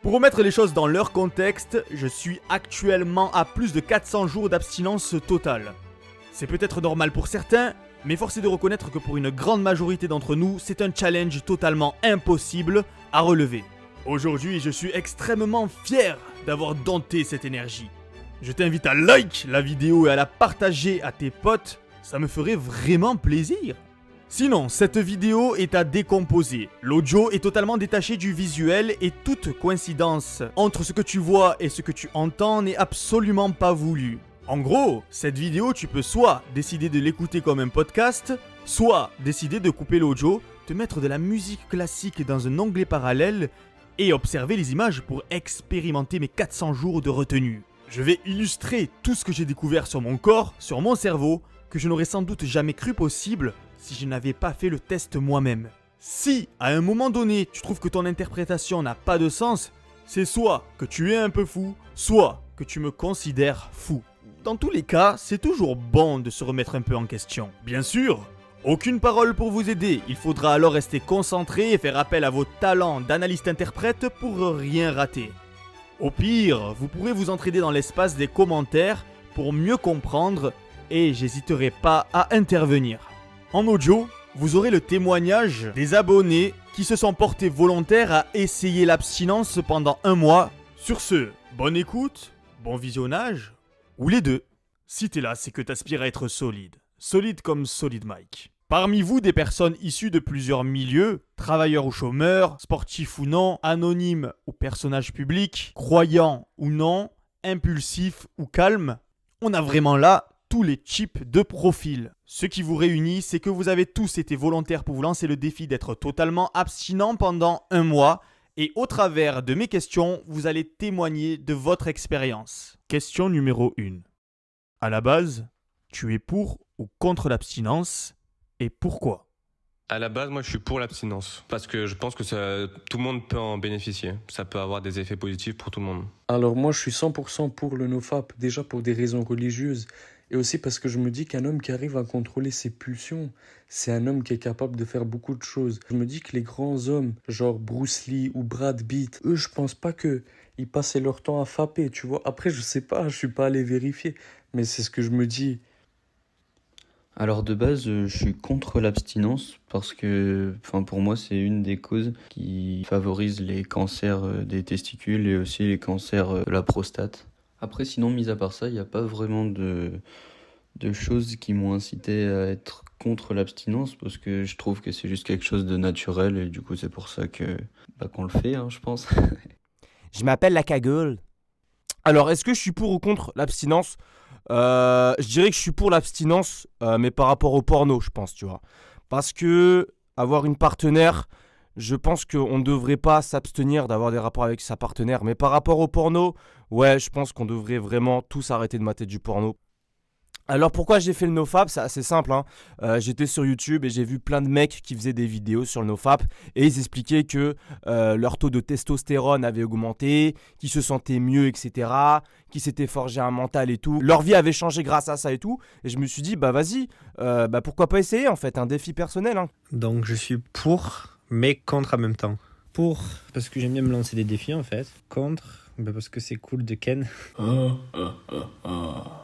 Pour remettre les choses dans leur contexte, je suis actuellement à plus de 400 jours d'abstinence totale. C'est peut-être normal pour certains, mais force est de reconnaître que pour une grande majorité d'entre nous, c'est un challenge totalement impossible à relever. Aujourd'hui, je suis extrêmement fier d'avoir dompté cette énergie. Je t'invite à like la vidéo et à la partager à tes potes, ça me ferait vraiment plaisir. Sinon, cette vidéo est à décomposer. L'audio est totalement détaché du visuel et toute coïncidence entre ce que tu vois et ce que tu entends n'est absolument pas voulu. En gros, cette vidéo, tu peux soit décider de l'écouter comme un podcast, soit décider de couper l'audio, te mettre de la musique classique dans un onglet parallèle et observer les images pour expérimenter mes 400 jours de retenue. Je vais illustrer tout ce que j'ai découvert sur mon corps, sur mon cerveau, que je n'aurais sans doute jamais cru possible si je n'avais pas fait le test moi-même. Si, à un moment donné, tu trouves que ton interprétation n'a pas de sens, c'est soit que tu es un peu fou, soit que tu me considères fou. Dans tous les cas, c'est toujours bon de se remettre un peu en question. Bien sûr, aucune parole pour vous aider, il faudra alors rester concentré et faire appel à vos talents d'analyste-interprète pour rien rater. Au pire, vous pourrez vous entraider dans l'espace des commentaires pour mieux comprendre et j'hésiterai pas à intervenir. En audio, vous aurez le témoignage des abonnés qui se sont portés volontaires à essayer l'abstinence pendant 1 mois. Sur ce, bonne écoute, bon visionnage, ou les deux. Si t'es là, c'est que t'aspires à être solide. Solide comme Solid Mike. Parmi vous, des personnes issues de plusieurs milieux, travailleurs ou chômeurs, sportifs ou non, anonymes ou personnages publics, croyants ou non, impulsifs ou calmes, on a vraiment là tous les types de profils. Ce qui vous réunit, c'est que vous avez tous été volontaires pour vous lancer le défi d'être totalement abstinent pendant 1 mois et au travers de mes questions, vous allez témoigner de votre expérience. Question numéro 1. À la base, tu es pour ou contre l'abstinence et pourquoi ? À la base, moi, je suis pour l'abstinence parce que je pense que tout le monde peut en bénéficier. Ça peut avoir des effets positifs pour tout le monde. Alors moi, je suis 100% pour le NoFap, déjà pour des raisons religieuses, et aussi parce que je me dis qu'un homme qui arrive à contrôler ses pulsions, c'est un homme qui est capable de faire beaucoup de choses. Je me dis que les grands hommes, genre Bruce Lee ou Brad Pitt, eux, je pense pas qu'ils passaient leur temps à faper, tu vois. Après, je sais pas, je suis pas allé vérifier, mais c'est ce que je me dis. Alors de base, je suis contre l'abstinence parce que, pour moi, c'est une des causes qui favorise les cancers des testicules et aussi les cancers de la prostate. Après, sinon, mis à part ça, il n'y a pas vraiment de choses qui m'ont incité à être contre l'abstinence parce que je trouve que c'est juste quelque chose de naturel et du coup, c'est pour ça qu'on le fait, je pense. Je m'appelle la cagoule. Alors, est-ce que je suis pour ou contre l'abstinence ? Je dirais que je suis pour l'abstinence, mais par rapport au porno, je pense, tu vois. Parce que avoir une partenaire, je pense qu'on ne devrait pas s'abstenir d'avoir des rapports avec sa partenaire. Mais par rapport au porno, ouais, je pense qu'on devrait vraiment tous arrêter de mater du porno. Alors pourquoi j'ai fait le NoFap ? C'est assez simple, j'étais sur YouTube et j'ai vu plein de mecs qui faisaient des vidéos sur le NoFap et ils expliquaient que leur taux de testostérone avait augmenté, qu'ils se sentaient mieux, etc., qu'ils s'étaient forgé un mental et tout. Leur vie avait changé grâce à ça et tout. Et je me suis dit, vas-y, pourquoi pas essayer en fait, un défi personnel. Donc je suis pour, mais contre en même temps. Pour, parce que j'aime bien me lancer des défis en fait. Contre, parce que c'est cool de ken.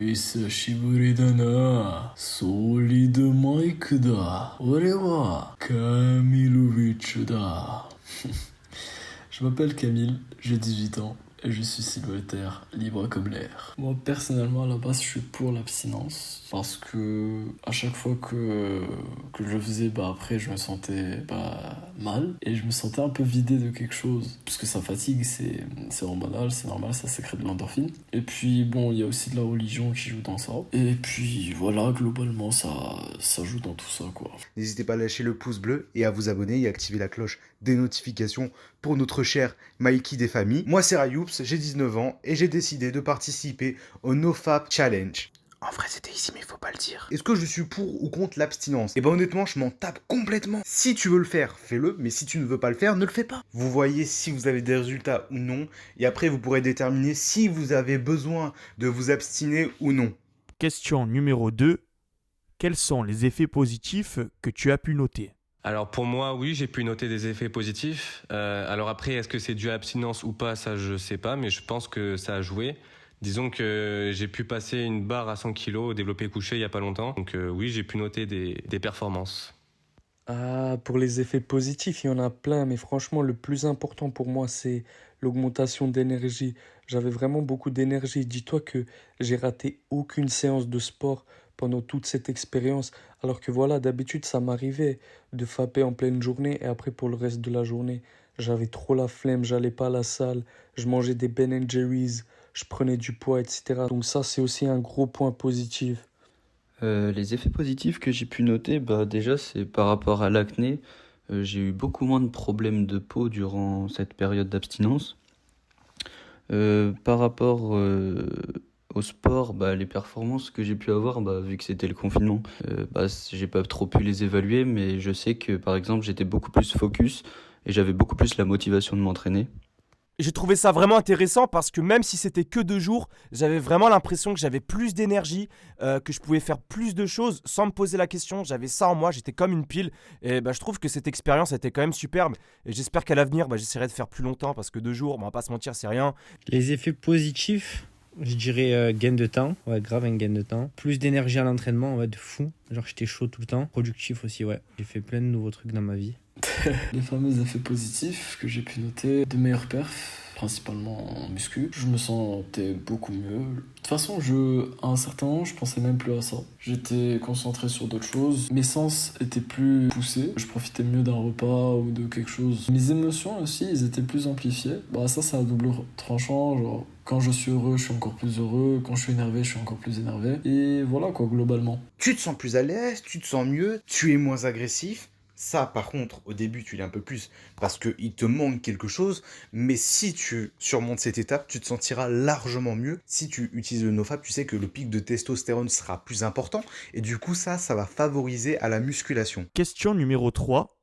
Isashiburi da na, Solid Mike da, ore wa Kamilovich da. Je m'appelle Camille, j'ai 18 ans et je suis célibataire, libre comme l'air. Moi personnellement à la base je suis pour l'abstinence parce que à chaque fois que je le faisais, après je me sentais mal et je me sentais un peu vidé de quelque chose parce que ça fatigue, c'est hormonal, c'est normal, ça sécrète de l'endorphine. Et puis il y a aussi de la religion qui joue dans ça. Et puis voilà, globalement ça joue dans tout ça quoi. N'hésitez pas à lâcher le pouce bleu et à vous abonner et activer la cloche des notifications pour notre cher Mikey des familles. Moi c'est Rayoups, j'ai 19 ans et j'ai décidé de participer au NoFap Challenge. En vrai, c'était ici, mais il faut pas le dire. Est-ce que je suis pour ou contre l'abstinence ? Honnêtement, je m'en tape complètement. Si tu veux le faire, fais-le, mais si tu ne veux pas le faire, ne le fais pas. Vous voyez si vous avez des résultats ou non, et après vous pourrez déterminer si vous avez besoin de vous abstiner ou non. Question numéro 2. Quels sont les effets positifs que tu as pu noter ? Alors pour moi, oui, j'ai pu noter des effets positifs. Alors après, est-ce que c'est dû à l'abstinence ou pas, ça je sais pas, mais je pense que ça a joué. Disons que j'ai pu passer une barre à 100 kg au développé couché il y a pas longtemps. Donc oui, j'ai pu noter des performances. Ah, pour les effets positifs, il y en a plein, mais franchement, le plus important pour moi, c'est l'augmentation d'énergie. J'avais vraiment beaucoup d'énergie. Dis-toi que j'ai raté aucune séance de sport pendant toute cette expérience, alors que voilà, d'habitude, ça m'arrivait de faper en pleine journée et après, pour le reste de la journée, j'avais trop la flemme, j'allais pas à la salle, je mangeais des Ben Jerry's, je prenais du poids, etc. Donc ça, c'est aussi un gros point positif. Les effets positifs que j'ai pu noter, bah déjà c'est par rapport à l'acné. J'ai eu beaucoup moins de problèmes de peau durant cette période d'abstinence. Par rapport au sport, bah, les performances que j'ai pu avoir, bah, vu que c'était le confinement, bah, j'ai pas trop pu les évaluer, mais je sais que par exemple j'étais beaucoup plus focus et j'avais beaucoup plus la motivation de m'entraîner. J'ai trouvé ça vraiment intéressant parce que même si c'était que 2 jours, j'avais vraiment l'impression que j'avais plus d'énergie, que je pouvais faire plus de choses sans me poser la question. J'avais ça en moi, j'étais comme une pile. Et bah, je trouve que cette expérience était quand même superbe. Et j'espère qu'à l'avenir, bah, j'essaierai de faire plus longtemps parce que 2 jours, bah, on va pas se mentir, c'est rien. Les effets positifs, je dirais gain de temps, ouais, grave un gain de temps. Plus d'énergie à l'entraînement, ouais, de fou. Genre j'étais chaud tout le temps. Productif aussi, ouais. J'ai fait plein de nouveaux trucs dans ma vie. Les fameux effets positifs que j'ai pu noter, de meilleures perfs, principalement en muscu. Je me sentais beaucoup mieux. De toute façon, à un certain moment, je pensais même plus à ça. J'étais concentré sur d'autres choses. Mes sens étaient plus poussés. Je profitais mieux d'un repas ou de quelque chose. Mes émotions aussi, ils étaient plus amplifiées. Bah ça, c'est à double tranchant. Genre, quand je suis heureux, je suis encore plus heureux. Quand je suis énervé, je suis encore plus énervé. Et voilà quoi, globalement. Tu te sens plus à l'aise, tu te sens mieux, tu es moins agressif. Ça, par contre, au début, tu l'es un peu plus parce qu'il te manque quelque chose. Mais si tu surmontes cette étape, tu te sentiras largement mieux. Si tu utilises le NoFap, tu sais que le pic de testostérone sera plus important. Et du coup, ça va favoriser à la musculation. Question numéro 3.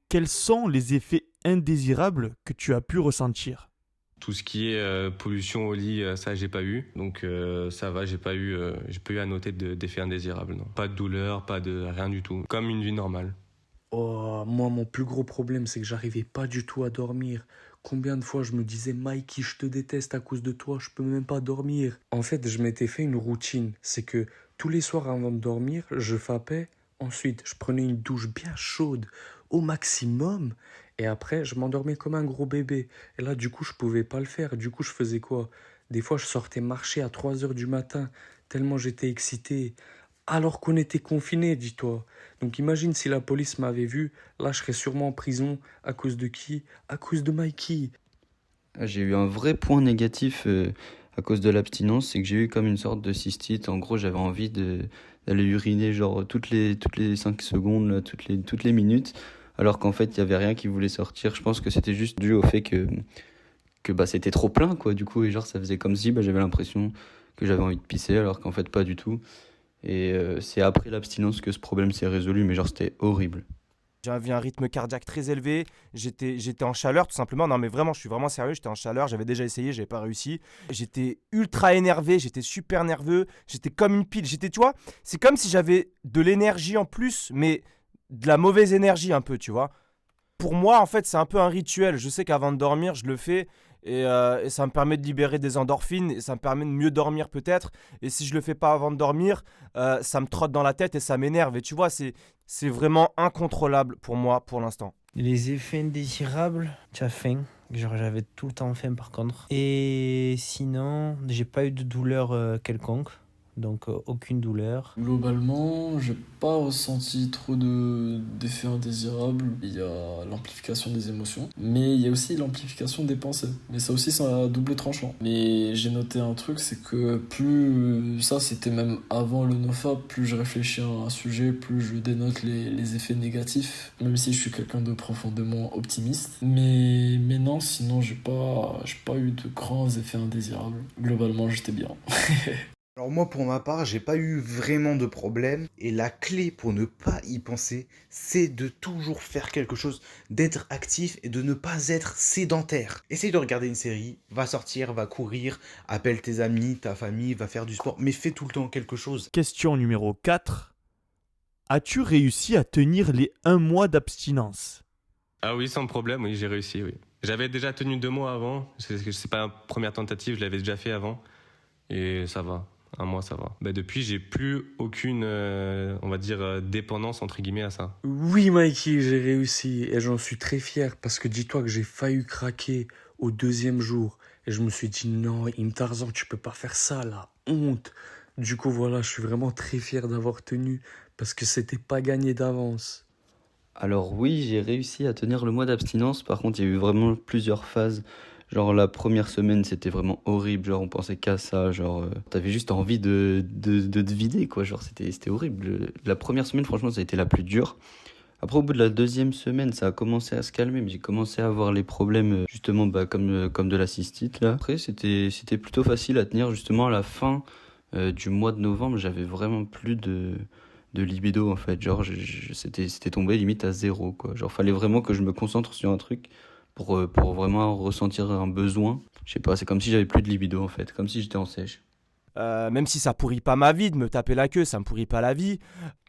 Quels sont les effets indésirables que tu as pu ressentir ? Tout ce qui est pollution au lit, ça j'ai pas eu. Donc ça va, j'ai pas eu à noter d'effets indésirables. Non. Pas de douleur, pas de rien du tout. Comme une vie normale. Oh, moi, mon plus gros problème, c'est que j'arrivais pas du tout à dormir. Combien de fois je me disais, Mikey, je te déteste à cause de toi, je peux même pas dormir. En fait, je m'étais fait une routine. C'est que tous les soirs avant de dormir, je fapais. Ensuite, je prenais une douche bien chaude, au maximum. Et après, je m'endormais comme un gros bébé. Et là, du coup, je pouvais pas le faire. Du coup, je faisais quoi? Des fois, je sortais marcher à 3 heures du matin, tellement j'étais excité. Alors qu'on était confinés, dis-toi. Donc imagine si la police m'avait vu, là je serais sûrement en prison. À cause de qui? À cause de Mikey. J'ai eu un vrai point négatif à cause de l'abstinence, c'est que j'ai eu comme une sorte de cystite. En gros, j'avais envie d'aller uriner genre toutes les 5 secondes, là, toutes les minutes, alors qu'en fait, il y avait rien qui voulait sortir. Je pense que c'était juste dû au fait que bah, c'était trop plein, quoi, du coup, et genre ça faisait comme si bah, j'avais l'impression que j'avais envie de pisser, alors qu'en fait, pas du tout. Et c'est après l'abstinence que ce problème s'est résolu, mais genre c'était horrible. J'avais un rythme cardiaque très élevé, j'étais en chaleur tout simplement, non mais vraiment je suis vraiment sérieux, j'étais en chaleur, j'avais déjà essayé, j'avais pas réussi. J'étais ultra énervé, j'étais super nerveux, j'étais comme une pile, tu vois, c'est comme si j'avais de l'énergie en plus, mais de la mauvaise énergie un peu, tu vois. Pour moi en fait c'est un peu un rituel, je sais qu'avant de dormir je le fais. Et ça me permet de libérer des endorphines et ça me permet de mieux dormir peut-être. Et si je le fais pas avant de dormir, ça me trotte dans la tête et ça m'énerve. Et tu vois, c'est vraiment incontrôlable pour moi pour l'instant. Les effets indésirables, tu as faim. Genre j'avais tout le temps faim par contre. Et sinon, j'ai pas eu de douleur quelconque. Donc aucune douleur. Globalement, j'ai pas ressenti trop d'effets indésirables. Il y a l'amplification des émotions, mais il y a aussi l'amplification des pensées. Mais ça aussi, c'est à double tranchant. Mais j'ai noté un truc, c'est que plus, ça c'était même avant le NoFap, plus je réfléchis à un sujet, plus je dénote les effets négatifs, même si je suis quelqu'un de profondément optimiste. Mais non, sinon j'ai pas eu de grands effets indésirables. Globalement, j'étais bien. Alors moi pour ma part, j'ai pas eu vraiment de problème et la clé pour ne pas y penser, c'est de toujours faire quelque chose, d'être actif et de ne pas être sédentaire. Essaye de regarder une série, va sortir, va courir, appelle tes amis, ta famille, va faire du sport, mais fais tout le temps quelque chose. Question numéro 4. As-tu réussi à tenir les 1 mois d'abstinence? Ah oui, sans problème, oui, j'ai réussi, oui. J'avais déjà tenu 2 mois avant. C'est pas la première tentative, je l'avais déjà fait avant. Et ça va. 1 mois, ça va. Depuis, j'ai plus aucune, on va dire, dépendance, entre guillemets, à ça. Oui, Mikey, j'ai réussi et j'en suis très fier parce que dis-toi que j'ai failli craquer au 2e jour et je me suis dit non, Tarzan, tu peux pas faire ça, la honte. Du coup, voilà, je suis vraiment très fier d'avoir tenu parce que c'était pas gagné d'avance. Alors oui, j'ai réussi à tenir le mois d'abstinence. Par contre, il y a eu vraiment plusieurs phases. Genre la première semaine, c'était vraiment horrible. Genre on pensait qu'à ça. Genre t'avais juste envie de te vider, quoi. Genre c'était horrible. La première semaine, franchement, ça a été la plus dure. Après, au bout de la 2e semaine, ça a commencé à se calmer. Mais j'ai commencé à avoir les problèmes, justement, comme de la cystite, là. Après, c'était plutôt facile à tenir. Justement, à la fin du mois de novembre, j'avais vraiment plus de libido, en fait. Genre, c'était tombé limite à 0, quoi. Genre, fallait vraiment que je me concentre sur un truc pour vraiment ressentir un besoin. Je sais pas, c'est comme si j'avais plus de libido, en fait. Comme si j'étais en sèche. Même si ça pourrit pas ma vie de me taper la queue, ça me pourrit pas la vie.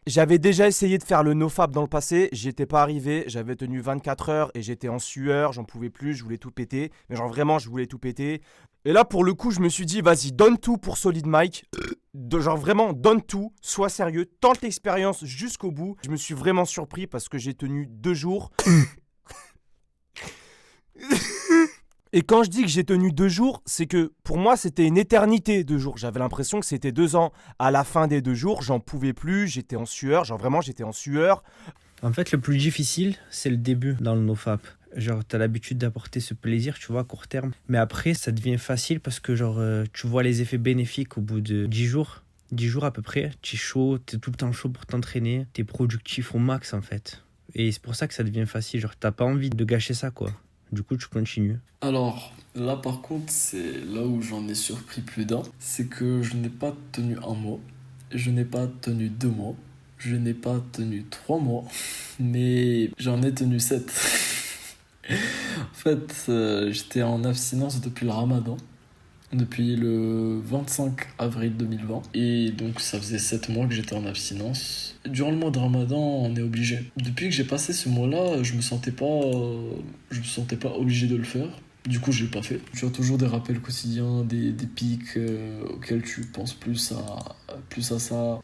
J'avais déjà essayé de faire le nofap dans le passé, j'y étais pas arrivé, j'avais tenu 24 heures et j'étais en sueur, j'en pouvais plus, je voulais tout péter. Mais genre vraiment, je voulais tout péter. Et là, pour le coup, je me suis dit, vas-y, donne tout pour Solid Mike. Genre vraiment, donne tout, sois sérieux, tente l'expérience jusqu'au bout. Je me suis vraiment surpris parce que j'ai tenu 2 jours. Et quand je dis que j'ai tenu 2 jours, c'est que pour moi, c'était une éternité, 2 jours. J'avais l'impression que c'était 2 ans. À la fin des 2 jours, j'en pouvais plus, j'étais en sueur. Genre vraiment, j'étais en sueur. En fait, le plus difficile, c'est le début dans le nofap. Genre, t'as l'habitude d'apporter ce plaisir, tu vois, à court terme. Mais après, ça devient facile parce que, genre, tu vois les effets bénéfiques au bout de 10 jours. 10 jours à peu près. Tu es chaud, t'es tout le temps chaud pour t'entraîner. T'es productif au max, en fait. Et c'est pour ça que ça devient facile. Genre, t'as pas envie de gâcher ça, quoi. Du coup, tu continues. Alors, là par contre, c'est là où j'en ai surpris plus d'un. C'est que je n'ai pas tenu 1 mois, je n'ai pas tenu 2 mois, je n'ai pas tenu 3 mois, mais j'en ai tenu 7. En fait, j'étais en abstinence depuis le Ramadan, depuis le 25 avril 2020. Et donc, ça faisait 7 mois que j'étais en abstinence. Durant le mois de Ramadan, on est obligé. Depuis que j'ai passé ce mois-là, je me sentais pas obligé de le faire. Du coup, je l'ai pas fait. Tu as toujours des rappels quotidiens, des pics auxquels tu penses plus à ça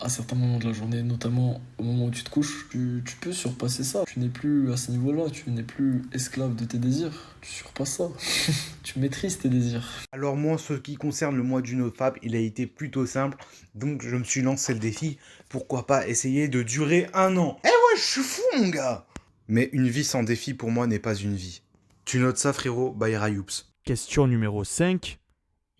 à certains moments de la journée, notamment au moment où tu te couches. Tu peux surpasser ça. Tu n'es plus à ce niveau-là, tu n'es plus esclave de tes désirs. Tu surpasses ça. Tu maîtrises tes désirs. Alors moi, en ce qui concerne le mois du nofap, il a été plutôt simple. Donc je me suis lancé le défi. Pourquoi pas essayer de durer 1 an? Eh ouais, je suis fou mon gars. Mais une vie sans défi pour moi n'est pas une vie. Tu notes ça frérot, by Rayoups. Question numéro 5.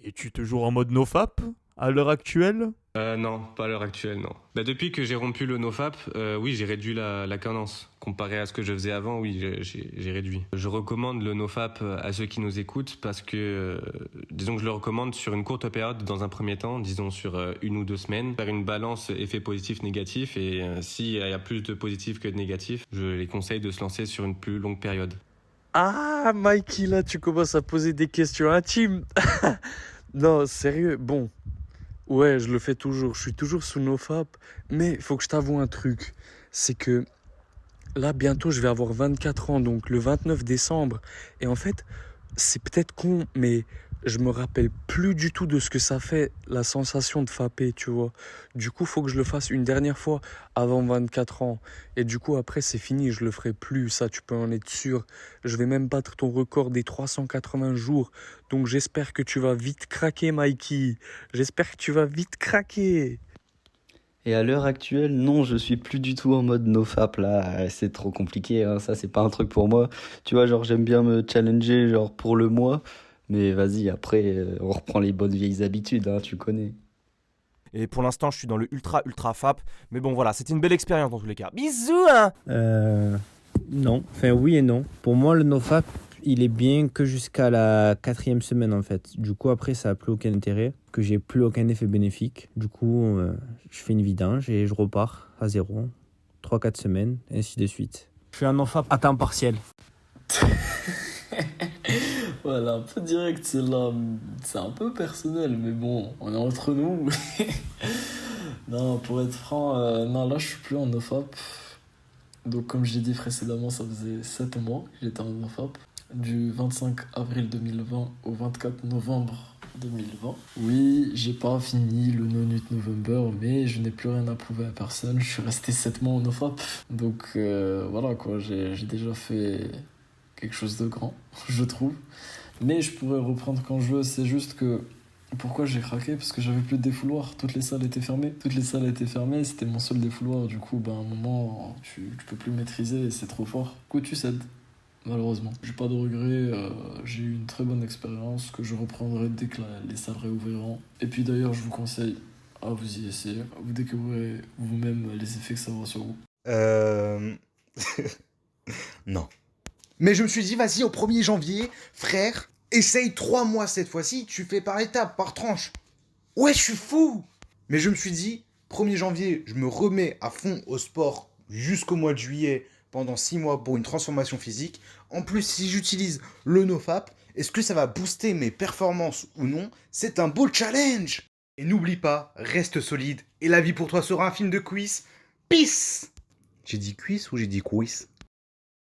Es-tu toujours en mode nofap à l'heure actuelle? Non, pas à l'heure actuelle, non. Depuis que j'ai rompu le nofap, oui, j'ai réduit la cadence. Comparé à ce que je faisais avant, oui, j'ai réduit. Je recommande le nofap à ceux qui nous écoutent parce que, disons que je le recommande sur une courte période dans un premier temps, disons sur 1 ou 2 semaines, faire une balance effet positif-négatif et s'il y a plus de positifs que de négatifs, je les conseille de se lancer sur une plus longue période. Ah, Mikey, là, tu commences à poser des questions intimes. Non, sérieux, bon. Ouais, je le fais toujours. Je suis toujours sous nofap. Mais il faut que je t'avoue un truc. C'est que là, bientôt, je vais avoir 24 ans. Donc, le 29 décembre. Et en fait, c'est peut-être con, mais je me rappelle plus du tout de ce que ça fait, la sensation de faper, tu vois. Du coup, faut que je le fasse une dernière fois avant 24 ans. Et du coup, après, c'est fini, je le ferai plus, ça, tu peux en être sûr. Je vais même battre ton record des 380 jours. Donc, j'espère que tu vas vite craquer, Mikey. J'espère que tu vas vite craquer. Et à l'heure actuelle, non, je suis plus du tout en mode nofap, là. C'est trop compliqué, hein. Ça, c'est pas un truc pour moi. Tu vois, genre, j'aime bien me challenger, genre, pour le mois. Mais vas-y, après, on reprend les bonnes vieilles habitudes, hein, tu connais. Et pour l'instant, je suis dans le ultra fap. Mais bon, voilà, c'était une belle expérience dans tous les cas. Bisous, hein. Non, enfin oui et non. Pour moi, le nofap, il est bien que jusqu'à la 4e semaine en fait. Du coup, après, ça n'a plus aucun intérêt, que j'ai plus aucun effet bénéfique. Du coup, je fais une vidange et je repars à 0. 3-4 semaines, et ainsi de suite. Je fais un nofap à temps partiel. Voilà, un peu direct, celle-là. C'est un peu personnel, mais bon, on est entre nous. Non, pour être franc, non, là je suis plus en NoFap. Donc comme j'ai dit précédemment, ça faisait 7 mois que j'étais en NoFap. Du 25 avril 2020 au 24 novembre 2020. Oui, j'ai pas fini le No Nut November, mais je n'ai plus rien à prouver à personne. Je suis resté 7 mois en NoFap. Donc voilà quoi, j'ai déjà fait quelque chose de grand, je trouve. Mais je pourrais reprendre quand je veux, c'est juste que... Pourquoi j'ai craqué? Parce que j'avais plus de défouloir, toutes les salles étaient fermées. Toutes les salles étaient fermées, c'était mon seul défouloir. Du coup, à un moment, tu peux plus maîtriser et c'est trop fort. Du coup, tu cèdes, malheureusement. J'ai pas de regrets, j'ai eu une très bonne expérience que je reprendrai dès que les salles réouvriront. Et puis d'ailleurs, je vous conseille à vous y essayer. Vous découvrirez vous-même les effets que ça aura sur vous. Non. Mais je me suis dit, vas-y, au 1er janvier, frère, essaye 3 mois cette fois-ci, tu fais par étapes, par tranche. Ouais, je suis fou. Mais je me suis dit, 1er janvier, je me remets à fond au sport jusqu'au mois de juillet pendant 6 mois pour une transformation physique. En plus, si j'utilise le NoFap, est-ce que ça va booster mes performances ou non? C'est un beau challenge. Et n'oublie pas, reste solide et la vie pour toi sera un film de quiz. Peace. J'ai dit cuisse ou j'ai dit quiz?